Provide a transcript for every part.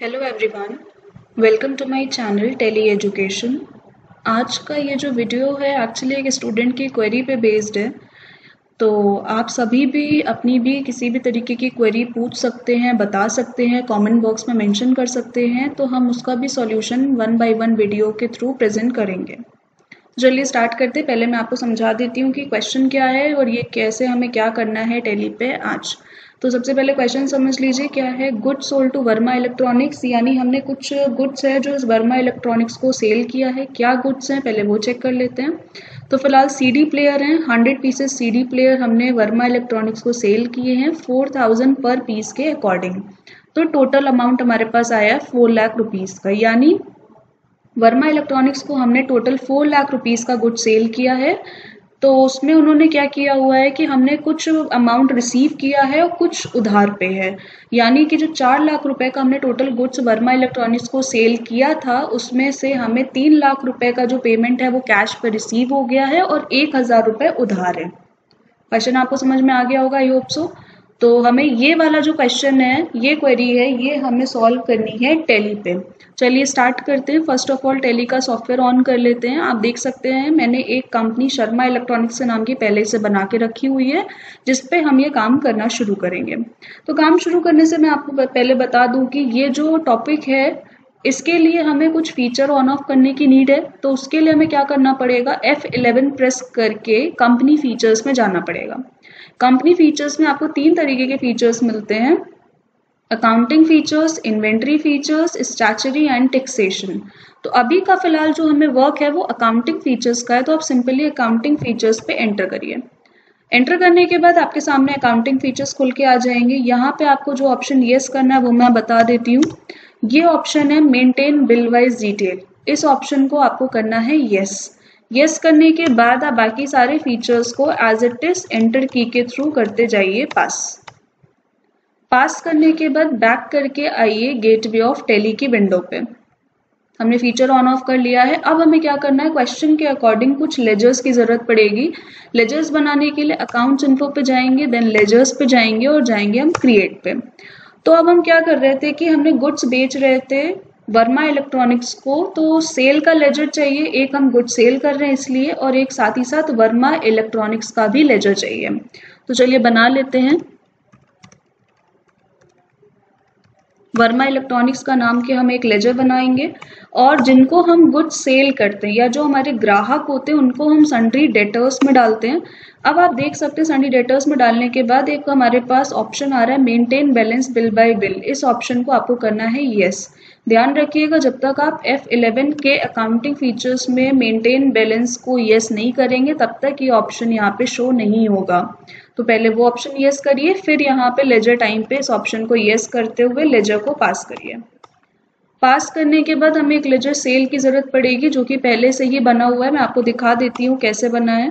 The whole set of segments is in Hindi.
Hello everyone, welcome to my channel Tele Education. आज का ये जो वीडियो है एक्चुअली एक स्टूडेंट की क्वेरी पे बेस्ड है। तो आप सभी भी अपनी भी किसी भी तरीके की क्वेरी पूछ सकते हैं, बता सकते हैं, कमेंट बॉक्स में मेंशन कर सकते हैं, तो हम उसका भी solution one by one video के थ्रू प्रेजेंट करेंगे। चलिए स्टार्ट करते। पहले मैं आपको समझा देती हूँ कि क्वेश्चन क्या है और ये कैसे हमें क्या करना है टेली पे आज। तो सबसे पहले क्वेश्चन समझ लीजिए क्या है। Goods sold to Verma electronics, यानी हमने कुछ गुड्स है जो इस वर्मा इलेक्ट्रॉनिक्स को सेल किया है। क्या गुड्स हैं पहले वो चेक कर लेते हैं। तो फिलहाल सीडी प्लेयर हैं, 100 पीसेस सीडी प्लेयर हमने वर्मा इलेक्ट्रॉनिक्स को सेल किए हैं 4000 पर पीस के अकॉर्डिंग। तो टोटल अमाउंट हमारे पास आया 4 लाख रुपीज़ का, यानी वर्मा इलेक्ट्रॉनिक्स को हमने टोटल 4 लाख रुपीज़ का गुड सेल किया है। तो उसमें उन्होंने क्या किया हुआ है कि हमने कुछ अमाउंट रिसीव किया है और कुछ उधार पे है, यानी कि जो 4 लाख रुपए का हमने टोटल गुड्स वर्मा इलेक्ट्रॉनिक्स को सेल किया था उसमें से हमें 3 लाख रुपए का जो पेमेंट है वो कैश पे रिसीव हो गया है और 1000 रुपये उधार है। क्वेश्चन आपको समझ में आ गया होगा, आई होप सो। तो हमें ये वाला जो क्वेश्चन है, ये क्वेरी है, ये हमें सॉल्व करनी है टेली पे। चलिए स्टार्ट करते हैं। फर्स्ट ऑफ ऑल टेली का सॉफ्टवेयर ऑन कर लेते हैं। आप देख सकते हैं मैंने एक कंपनी शर्मा इलेक्ट्रॉनिक्स के नाम की पहले से बना के रखी हुई है जिस पे हम ये काम करना शुरू करेंगे। तो काम शुरू करने से मैं आपको पहले बता दूं कि ये जो टॉपिक है इसके लिए हमें कुछ फीचर ऑन ऑफ करने की नीड है। तो उसके लिए हमें क्या करना पड़ेगा, F11 प्रेस करके कंपनी फीचर्स में जाना पड़ेगा। कंपनी फीचर्स में आपको 3 तरीके के फीचर्स मिलते हैं, accounting features, inventory features, statutory and taxation. तो अभी का फिलहाल जो हमें वर्क है वो अकाउंटिंग फीचर्स का है, तो आप सिंपली अकाउंटिंग फीचर्स पे एंटर करिए। एंटर करने के बाद आपके सामने अकाउंटिंग फीचर्स खुल के आ जाएंगे। यहाँ पे आपको जो ऑप्शन येस करना है वो मैं बता देती हूँ। ये ऑप्शन है मेंटेन बिल वाइज डिटेल, इस ऑप्शन को आपको करना है येस। येस करने के बाद आप बाकी सारे फीचर्स को एज इट इज एंटर की के थ्रू करते जाइए पास। पास करने के बाद बैक करके आइए गेटवे ऑफ टेली की विंडो पे। हमने फीचर ऑन ऑफ कर लिया है। अब हमें क्या करना है, क्वेश्चन के अकॉर्डिंग कुछ लेजर्स की जरूरत पड़ेगी। लेजर्स बनाने के लिए अकाउंट्स इन्फो पे जाएंगे, देन लेजर्स पे जाएंगे और जाएंगे हम क्रिएट पे। तो अब हम क्या कर रहे थे कि हमने गुड्स बेच रहे थे वर्मा इलेक्ट्रॉनिक्स को, तो सेल का लेजर चाहिए। एक हम गुड्स सेल कर रहे हैं इसलिए, और एक साथ ही साथ वर्मा इलेक्ट्रॉनिक्स का भी लेजर चाहिए। तो चलिए बना लेते हैं। वर्मा इलेक्ट्रॉनिक्स का नाम के हम एक लेजर बनाएंगे और जिनको हम गुड्स सेल करते हैं या जो हमारे ग्राहक होते हैं उनको हम सन्ड्री डेटर्स में डालते हैं। अब आप देख सकते हैं सन्ड्री डेटर्स में डालने के बाद एक हमारे पास ऑप्शन आ रहा है maintain balance bill bye bill. इस ऑप्शन को आपको करना है येस। ध्यान रखिएगा जब तक आप F11 के अकाउंटिंग फीचर्स में मेंटेन बैलेंस को येस नहीं करेंगे तब तक ये ऑप्शन यहाँ पे शो नहीं होगा। तो पहले वो ऑप्शन येस करिए, फिर यहाँ पे लेजर टाइम पे इस ऑप्शन को येस करते हुए लेजर को पास करिए। पास करने के बाद हमें एक लेजर सेल की जरूरत पड़ेगी जो कि पहले से ही बना हुआ है। मैं आपको दिखा देती हूँ कैसे बना है।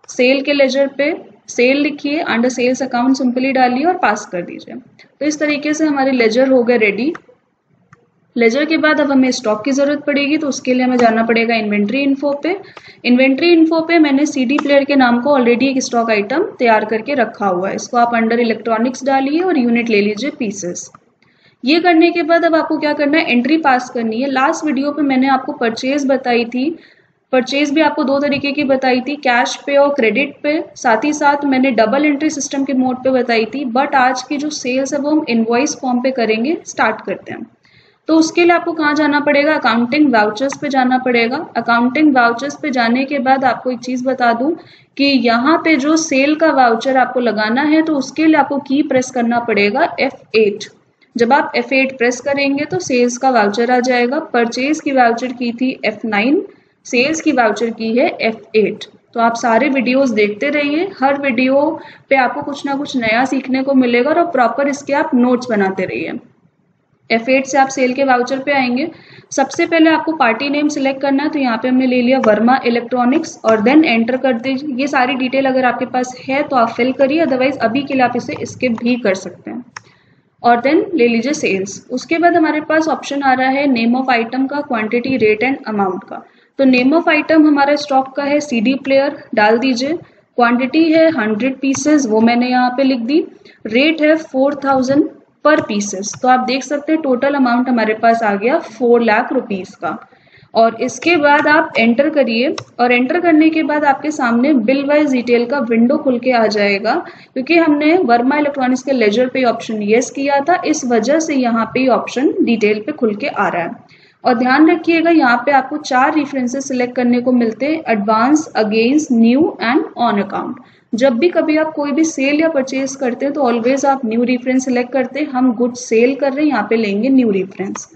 सेल के लेजर पे सेल लिखिए, अंडर सेल्स अकाउंट सिंपली डालिए और पास कर दीजिए। तो इस तरीके से हमारे लेजर हो गए रेडी। लेजर के बाद अब हमें स्टॉक की जरूरत पड़ेगी, तो उसके लिए हमें जाना पड़ेगा इन्वेंट्री इन्फो पे। इन्वेंट्री इन्फो पे मैंने सीडी प्लेयर के नाम को ऑलरेडी एक स्टॉक आइटम तैयार करके रखा हुआ है। इसको आप अंडर इलेक्ट्रॉनिक्स डालिए और यूनिट ले लीजिए पीसेस। ये करने के बाद अब आपको क्या करना है, एंट्री पास करनी है। लास्ट वीडियो पे मैंने आपको परचेज बताई थी, परचेज भी आपको 2 तरीके की बताई थी, कैश पे और क्रेडिट पे। साथ ही साथ मैंने डबल एंट्री सिस्टम के मोड पे बताई थी। बट आज की जो सेल्स है वो हम इनवॉइस फॉर्म पे करेंगे। स्टार्ट करते हैं। तो उसके लिए आपको कहाँ जाना पड़ेगा, अकाउंटिंग वाउचर्स पे जाना पड़ेगा। अकाउंटिंग वाउचर्स पे जाने के बाद आपको एक चीज़ बता दूं कि यहाँ पे जो सेल का वाउचर आपको लगाना है तो उसके लिए आपको की प्रेस करना पड़ेगा F8। जब आप F8 प्रेस करेंगे तो सेल्स का वाउचर आ जाएगा। परचेज की वाउचर की थी F9, सेल्स की वाउचर की है F8। तो आप सारे वीडियोस देखते रहिए, हर वीडियो पे आपको कुछ ना कुछ नया सीखने को मिलेगा और प्रॉपर इसके आप नोट्स बनाते रहिए। F8 से आप सेल के वाउचर पे आएंगे। सबसे पहले आपको पार्टी नेम सिलेक्ट करना है, तो यहाँ पे हमने ले लिया वर्मा इलेक्ट्रॉनिक्स और देन एंटर कर दीजिए। ये सारी डिटेल अगर आपके पास है तो आप फिल करिए, अदरवाइज अभी के लिए आप इसे स्किप भी कर सकते हैं। और देन ले लीजिए सेल्स। उसके बाद हमारे पास ऑप्शन आ रहा है नेम ऑफ आइटम का, क्वांटिटी, रेट एंड अमाउंट का। तो नेम ऑफ आइटम हमारे स्टॉक का है CD प्लेयर, डाल दीजिए। क्वांटिटी है 100 पीसेज, वो मैंने यहाँ पे लिख दी। रेट है 4000 पर पीसेस। तो आप देख सकते हैं टोटल अमाउंट हमारे पास आ गया 4 लाख रुपीस का। और इसके बाद आप एंटर करिए और एंटर करने के बाद आपके सामने बिल वाइज डिटेल का विंडो खुल के आ जाएगा, क्योंकि हमने वर्मा इलेक्ट्रॉनिक्स के लेजर पे ऑप्शन यस किया था, इस वजह से यहाँ पे ऑप्शन डिटेल पे खुल के आ रहा है। और ध्यान रखिएगा यहाँ पे आपको 4 रेफरेंसेस सिलेक्ट करने को मिलते हैं, advance, against, new and on account. जब भी कभी आप कोई भी सेल या परचेज करते हैं तो ऑलवेज आप न्यू रेफरेंस सिलेक्ट करते हैं। हम गुड्स सेल कर रहे हैं, यहाँ पे लेंगे न्यू रेफरेंस।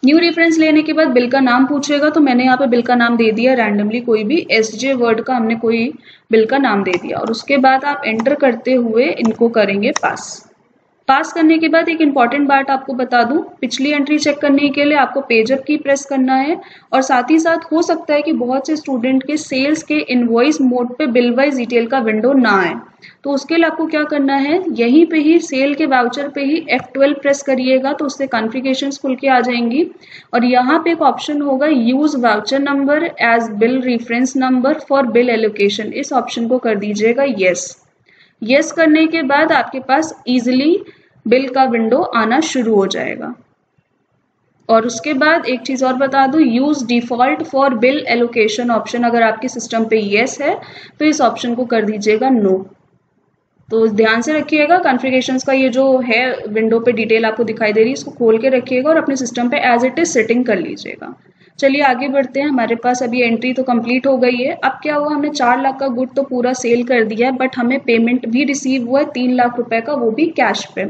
न्यू रेफरेंस लेने के बाद बिल का नाम पूछेगा, तो मैंने यहाँ पे बिल का नाम दे दिया रैंडमली, कोई भी एसजे वर्ड का हमने कोई बिल का नाम दे दिया। और उसके बाद आप एंटर करते हुए इनको करेंगे पास। पास करने के बाद एक इंपॉर्टेंट बात आपको बता दूं, पिछली एंट्री चेक करने के लिए आपको पेजअप की प्रेस करना है। और साथ ही साथ हो सकता है कि बहुत से स्टूडेंट के सेल्स के इनवॉइस मोड पे बिल वाइज डिटेल का विंडो ना आए, तो उसके लिए आपको क्या करना है, यहीं पे ही सेल के वाउचर पे ही F12 प्रेस करिएगा, तो उससे कॉन्फ़िगरेशंस खुल के आ जाएंगी। और यहाँ पे एक ऑप्शन होगा use voucher number as bill reference number for bill allocation, इस ऑप्शन को कर दीजिएगा यस। यस करने के बाद आपके पास इजिली बिल का विंडो आना शुरू हो जाएगा। और उसके बाद एक चीज़ और बता दूं, use default for bill allocation option, अगर आपके सिस्टम पे यस है तो इस ऑप्शन को कर दीजिएगा नो। तो ध्यान से रखिएगा, कॉन्फ़िगरेशंस का ये जो है विंडो पे डिटेल आपको दिखाई दे रही है, इसको खोल के रखिएगा और अपने सिस्टम पे एज इट इज सेटिंग कर लीजिएगा। चलिए आगे बढ़ते हैं। हमारे पास अभी एंट्री तो कंप्लीट हो गई है। अब क्या हुआ, हमने 4 लाख का गुड तो पूरा सेल कर दिया है, बट हमें पेमेंट भी रिसीव हुआ है 3 लाख रुपए का, वो भी कैश पे।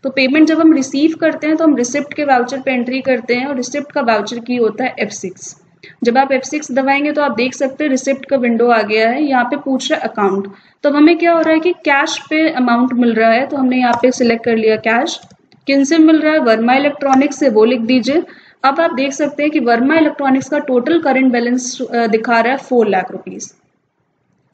तो पेमेंट जब हम रिसीव करते हैं तो हम रिसिप्ट के वाउचर पे एंट्री करते हैं, और रिसिप्ट का वाउचर की होता है F6। जब आप F6 दबाएंगे तो आप देख सकते हैं रिसिप्ट का विंडो आ गया है। यहाँ पे पूछ रहा है अकाउंट, तो हमें क्या हो रहा है कि कैश पे अमाउंट मिल रहा है, तो हमने यहाँ पे सिलेक्ट कर लिया कैश। किन से मिल रहा है, वर्मा इलेक्ट्रॉनिक्स से, वो लिख दीजिए। अब आप देख सकते हैं कि वर्मा इलेक्ट्रॉनिक्स का टोटल करंट बैलेंस दिखा रहा है 4 लाख रुपीस,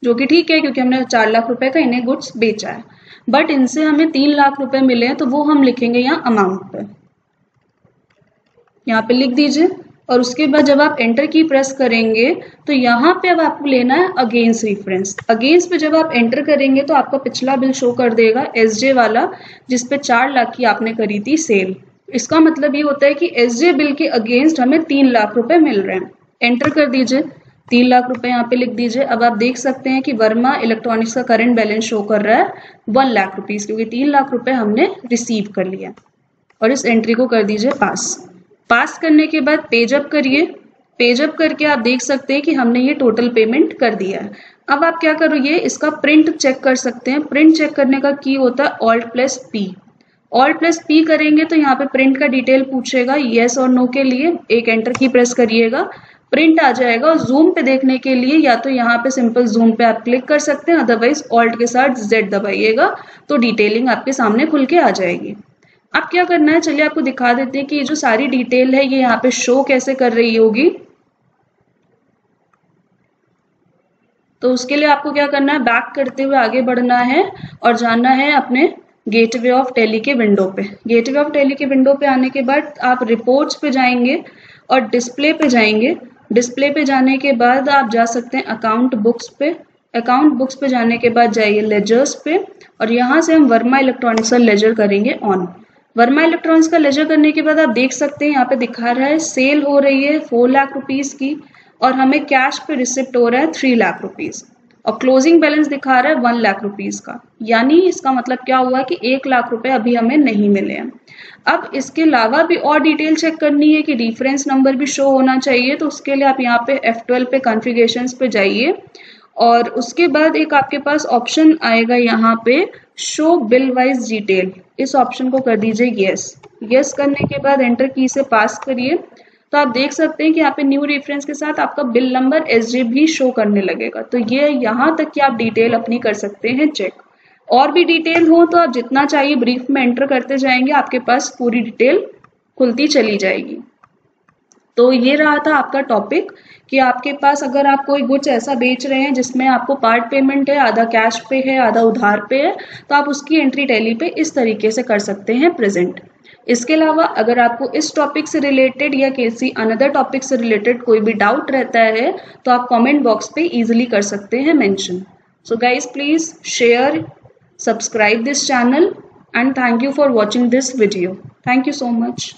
जो कि ठीक है क्योंकि हमने 4 लाख रुपए का इन्हें गुड्स बेचा है। बट इनसे हमें 3 लाख रुपए मिले हैं, तो वो हम लिखेंगे यहाँ अमाउंट पे, यहाँ पे लिख दीजिए। और उसके बाद जब आप एंटर की प्रेस करेंगे तो यहाँ पे अब आपको लेना है अगेंस्ट रेफरेंस। अगेंस्ट पे जब आप एंटर करेंगे तो आपका पिछला बिल शो कर देगा, एसजे वाला, जिसपे 4 लाख की आपने करी थी सेल। इसका मतलब ये होता है कि एसजे बिल के अगेंस्ट हमें 3 लाख रुपए मिल रहे हैं। एंटर कर दीजिए, 3 लाख रुपए यहाँ पे लिख दीजिए। अब आप देख सकते हैं कि वर्मा इलेक्ट्रॉनिक्स का करंट बैलेंस शो कर रहा है 1 लाख रुपीस, क्योंकि 3 लाख रुपए हमने रिसीव कर लिया। और इस एंट्री को कर दीजिए पास। पास करने के बाद पेजअप करिए। पेजअप करके आप देख सकते हैं कि हमने ये टोटल पेमेंट कर दिया है। अब आप क्या करोगे, इसका प्रिंट चेक कर सकते हैं। प्रिंट चेक करने का की होता है Alt+P। Alt+P करेंगे तो यहाँ पे प्रिंट का डिटेल पूछेगा, येस और नो के लिए एक एंटर की प्रेस करिएगा, प्रिंट आ जाएगा। और जूम पे देखने के लिए या तो यहाँ पे सिंपल जूम पे आप क्लिक कर सकते हैं, अदरवाइज ऑल्ट के साथ Z दबाइएगा तो डिटेलिंग आपके सामने खुल के आ जाएगी। अब क्या करना है, चलिए आपको दिखा देते हैं कि ये जो सारी डिटेल है ये यहाँ पे शो कैसे कर रही होगी। तो उसके लिए आपको क्या करना है, बैक करते हुए आगे बढ़ना है और जाना है अपने गेटवे ऑफ टैली के विंडो पे। गेटवे ऑफ टैली के विंडो पे आने के बाद आप रिपोर्ट्स पे जाएंगे और डिस्प्ले पे जाएंगे। डिस्प्ले पे जाने के बाद आप जा सकते हैं अकाउंट बुक्स पे। अकाउंट बुक्स पे जाने के बाद जाइए लेजर्स पे, और यहाँ से हम वर्मा इलेक्ट्रॉनिक्स का लेजर करेंगे ऑन। वर्मा इलेक्ट्रॉनिक्स का लेजर करने के बाद आप देख सकते हैं यहाँ पे दिखा रहा है सेल हो रही है 4 लाख रुपीस की, और हमें कैश पे रिसिप्ट हो रहा है 3 लाख रुपीस, और क्लोजिंग बैलेंस दिखा रहा है 1 लाख रुपीस का। यानी इसका मतलब क्या हुआ कि 1 लाख रुपए अभी हमें नहीं मिले हैं। अब इसके अलावा भी और डिटेल चेक करनी है कि रेफरेंस नंबर भी शो होना चाहिए, तो उसके लिए आप यहाँ पे F12 पे कॉन्फ़िगरेशंस पे जाइए, और उसके बाद एक आपके पास ऑप्शन आएगा यहाँ पे शो बिल वाइज डिटेल, इस ऑप्शन को कर दीजिए यस। यस करने के बाद एंटर की से पास करिए, तो आप देख सकते हैं कि यहाँ पे न्यू रेफरेंस के साथ आपका बिल नंबर एसजे भी शो करने लगेगा। तो ये यहाँ तक कि आप डिटेल अपनी कर सकते हैं चेक। और भी डिटेल हो तो आप जितना चाहिए ब्रीफ में एंटर करते जाएंगे, आपके पास पूरी डिटेल खुलती चली जाएगी। तो ये रहा था आपका टॉपिक कि आपके पास अगर आप कोई गुड्स ऐसा बेच रहे हैं जिसमें आपको पार्ट पेमेंट है, आधा कैश पे है, आधा उधार पे है, तो आप उसकी एंट्री टैली पे इस तरीके से कर सकते हैं प्रेजेंट। इसके अलावा अगर आपको इस टॉपिक से रिलेटेड या किसी अनदर टॉपिक से रिलेटेड कोई भी डाउट रहता है तो आप कमेंट बॉक्स पे इजीली कर सकते हैं mention. So guys please share, subscribe this channel and thank you for watching this video. Thank you so much.